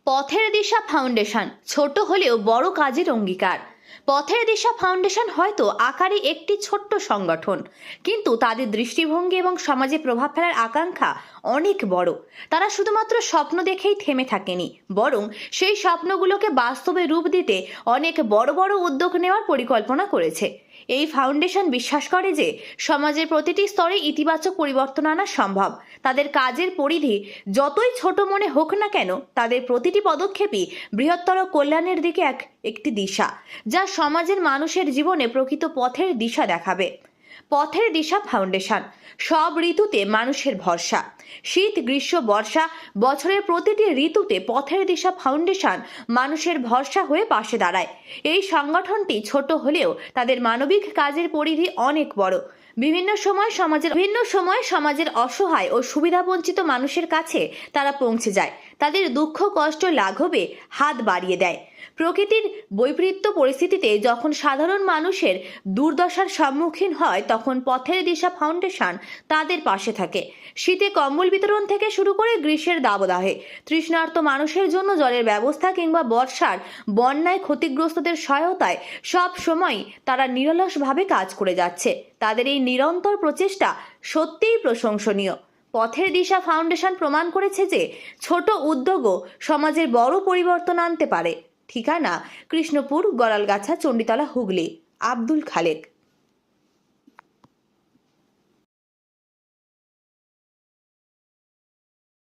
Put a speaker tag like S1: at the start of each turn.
S1: পথের দিশা ফাউন্ডেশন ছোট হলেও বড় কাজের অঙ্গীকার। পথের দিশা ফাউন্ডেশন হয়তো আকারে একটি ছোট্ট সংগঠন, কিন্তু তাদের দৃষ্টিভঙ্গি এবং সমাজে প্রভাব ফেলার আকাঙ্ক্ষা অনেক বড়। তারা শুধুমাত্র স্বপ্ন দেখেই থেমে থাকেনি, বরং সেই স্বপ্নগুলোকে বাস্তবে রূপ দিতে অনেক বড় বড় উদ্যোগ নেওয়ার পরিকল্পনা করেছে। এই ফাউন্ডেশন বিশ্বাস করে যে সমাজের প্রতিটি স্তরে ইতিবাচক পরিবর্তন আনা সম্ভব। তাদের কাজের পরিধি যতই ছোট মনে হোক না কেন, তাদের প্রতিটি পদক্ষেপই বৃহত্তর কল্যাণের দিকে একটি দিশা, যা সমাজের মানুষের জীবনে প্রকৃত পথের দিশা দেখাবে। পথের দিশা ফাউন্ডেশন সব ঋতুতে মানুষের ভরসা। শীত, গ্রীষ্ম, বর্ষা, বছরের প্রতিটি ঋতুতে পথের দিশা ফাউন্ডেশন মানুষের ভরসা হয়ে পাশে দাঁড়ায়। এই সংগঠনটি ছোট হলেও তাদের মানবিক কাজের পরিধি অনেক বড়। বিভিন্ন সময় সমাজের অসহায় ও সুবিধাবঞ্চিত মানুষের কাছে তারা পৌঁছে যায়, তাদের দুঃখ কষ্ট লাঘবে হাত বাড়িয়ে দেয়। প্রকৃতির বৈপরীত্য পরিস্থিতিতে যখন সাধারণ মানুষের দুর্দশার সম্মুখীন হয়, তখন পথের দিশা ফাউন্ডেশন তাদের পাশে থাকে। শীতে কম্বল বিতরণ থেকে শুরু করে গ্রীষ্মের দাবদাহে তৃষ্ণার্ত মানুষের জন্য জলের ব্যবস্থা, কিংবা বর্ষার বন্যায় ক্ষতিগ্রস্তদের সহায়তায় সব সময় তারা নিরলসভাবে কাজ করে যাচ্ছে। তাদের এই নিরন্তর প্রচেষ্টা সত্যিই প্রশংসনীয়। পথের দিশা ফাউন্ডেশন প্রমাণ করেছে যে ছোট উদ্যোগও সমাজের বড় পরিবর্তন আনতে পারে। ঠিকানা: কৃষ্ণপুর, গড়ালগাছা, চণ্ডীতলা, হুগলি। আব্দুল খালেক।